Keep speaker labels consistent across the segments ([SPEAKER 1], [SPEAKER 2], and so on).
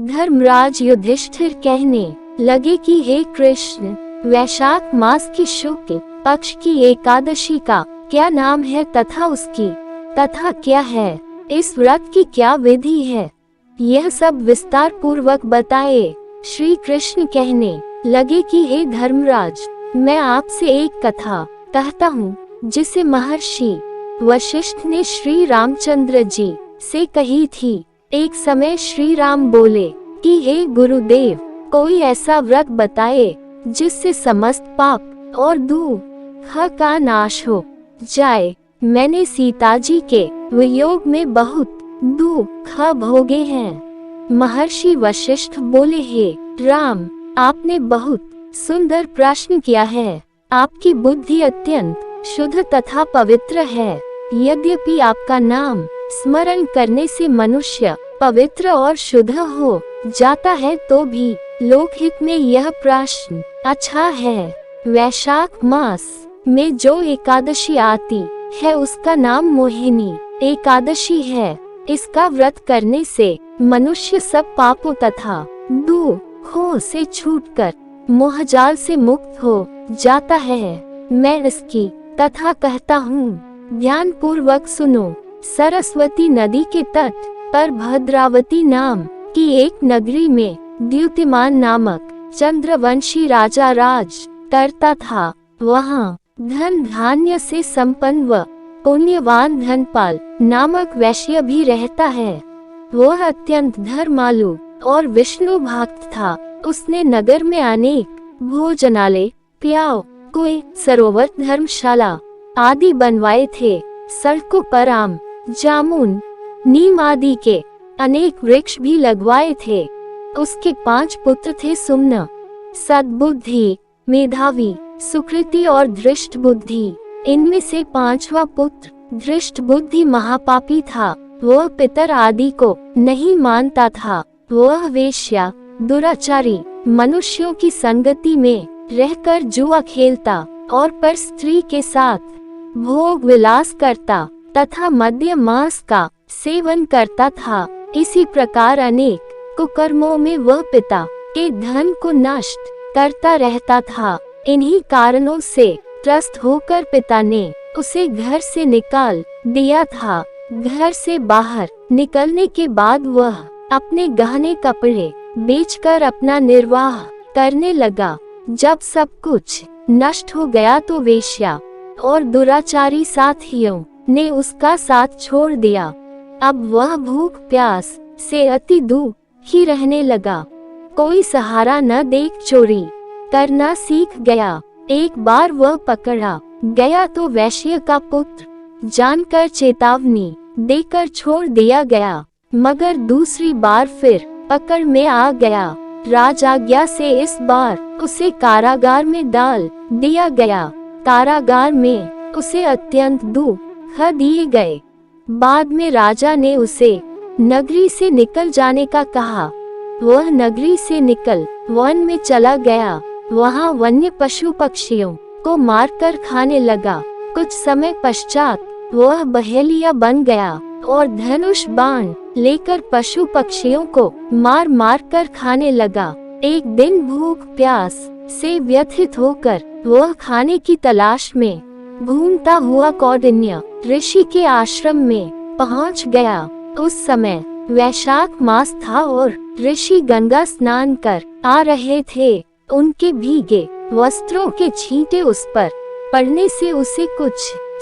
[SPEAKER 1] धर्मराज युधिष्ठिर कहने लगे कि हे कृष्ण, वैशाख मास की शुक्ल पक्ष की एकादशी का क्या नाम है तथा उसकी तथा क्या है, इस व्रत की क्या विधि है, यह सब विस्तार पूर्वक बताए। श्री कृष्ण कहने लगे कि हे धर्मराज, मैं आपसे एक कथा कहता हूँ जिसे महर्षि वशिष्ठ ने श्री रामचंद्र जी से कही थी। एक समय श्री राम बोले कि हे गुरुदेव, कोई ऐसा व्रत बताए जिससे समस्त पाप और दुख का नाश हो जाए। मैंने सीता जी के वियोग में बहुत दुख भोगे हैं। महर्षि वशिष्ठ बोले, हे राम, आपने बहुत सुंदर प्रश्न किया है। आपकी बुद्धि अत्यंत शुद्ध तथा पवित्र है। यद्यपि आपका नाम स्मरण करने से मनुष्य पवित्र और शुद्ध हो जाता है, तो भी लोकहित में यह प्रश्न अच्छा है। वैशाख मास में जो एकादशी आती है उसका नाम मोहिनी एकादशी है। इसका व्रत करने से मनुष्य सब पापों तथा दुखों से छूटकर मोहजाल से मुक्त हो जाता है। मैं इसकी कथा कहता हूँ, ध्यान पूर्वक सुनो। सरस्वती नदी के तट पर भद्रावती नाम की एक नगरी में द्युतिमान नामक चंद्रवंशी राजा राज करता था। वहाँ धन धान्य से संपन्न व पुण्यवान धनपाल नामक वैश्य भी रहता है। वह अत्यंत धर्मालु और विष्णु भक्त था। उसने नगर में अनेक भोजनालय, प्याव, कुएं, सरोवर, धर्मशाला आदि बनवाए थे। सड़कों पर आम, जामुन, नीम आदि के अनेक वृक्ष भी लगवाए थे। उसके 5 पुत्र थे, सुमन, सद्बुद्धि, मेधावी, सुकृति और धृष्ट बुद्धि। इनमें से 5वां पुत्र धृष्ट बुद्धि महापापी था। वह पितर आदि को नहीं मानता था। वह वेश्या, दुराचारी, मनुष्यों की संगति में रहकर जुआ खेलता और पर स्त्री के साथ भोग विलास करता तथा मद्य मांस का सेवन करता था। इसी प्रकार अनेक कुकर्मों में वह पिता के धन को नष्ट करता रहता था। इन्हीं कारणों से त्रस्त होकर पिता ने उसे घर से निकाल दिया था। घर से बाहर निकलने के बाद वह अपने गहने कपड़े बेचकर अपना निर्वाह करने लगा। जब सब कुछ नष्ट हो गया तो वेश्या और दुराचारी साथियों ने उसका साथ छोड़ दिया। अब वह भूख प्यास से अति दुखी रहने लगा। कोई सहारा न देख चोरी करना सीख गया। एक बार वह पकड़ा गया तो वैश्य का पुत्र जानकर चेतावनी देकर छोड़ दिया गया, मगर दूसरी बार फिर पकड़ में आ गया। राजाज्ञा से इस बार उसे कारागार में डाल दिया गया। कारागार में उसे अत्यंत दुख दिए गए। बाद में राजा ने उसे नगरी से निकल जाने का कहा। वह नगरी से निकल वन में चला गया। वहाँ वन्य पशु पक्षियों को मारकर खाने लगा। कुछ समय पश्चात वह बहेलिया बन गया और धनुष बाण लेकर पशु पक्षियों को मार मार कर खाने लगा। एक दिन भूख प्यास से व्यथित होकर वह खाने की तलाश में घूमता हुआ कौंडिन्य ऋषि के आश्रम में पहुंच गया। उस समय वैशाख मास था और ऋषि गंगा स्नान कर आ रहे थे। उनके भीगे वस्त्रों के छींटे उस पर पड़ने से उसे कुछ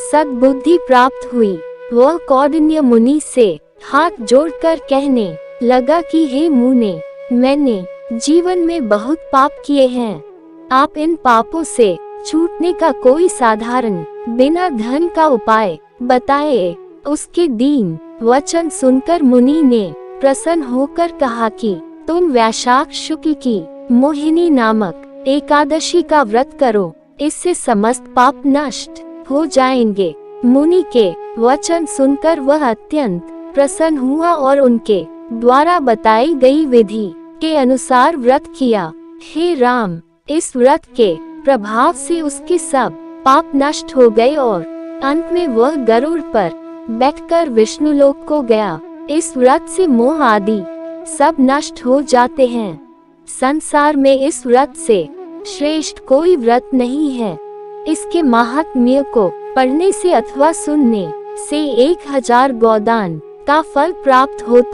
[SPEAKER 1] सद्बुद्धि प्राप्त हुई। वह कौंडिन्य मुनि से हाथ जोड़कर कहने लगा कि हे मुने, मैंने जीवन में बहुत पाप किए हैं। आप इन पापों से छूटने का कोई साधारण बिना धन का उपाय बताए। उसके दीन वचन सुनकर मुनि ने प्रसन्न होकर कहा कि तुम वैशाख शुक्ल की मोहिनी नामक एकादशी का व्रत करो, इससे समस्त पाप नष्ट हो जाएंगे। मुनि के वचन सुनकर वह अत्यंत प्रसन्न हुआ और उनके द्वारा बताई गई विधि के अनुसार व्रत किया। हे राम, इस व्रत के प्रभाव से उसके सब पाप नष्ट हो गए और अंत में वह गरुड़ पर बैठकर विष्णुलोक को गया। इस व्रत से मोह आदि सब नष्ट हो जाते हैं। संसार में इस व्रत से श्रेष्ठ कोई व्रत नहीं है। इसके महात्म्य को पढ़ने से अथवा सुनने से 1000 गोदान का फल प्राप्त होता है।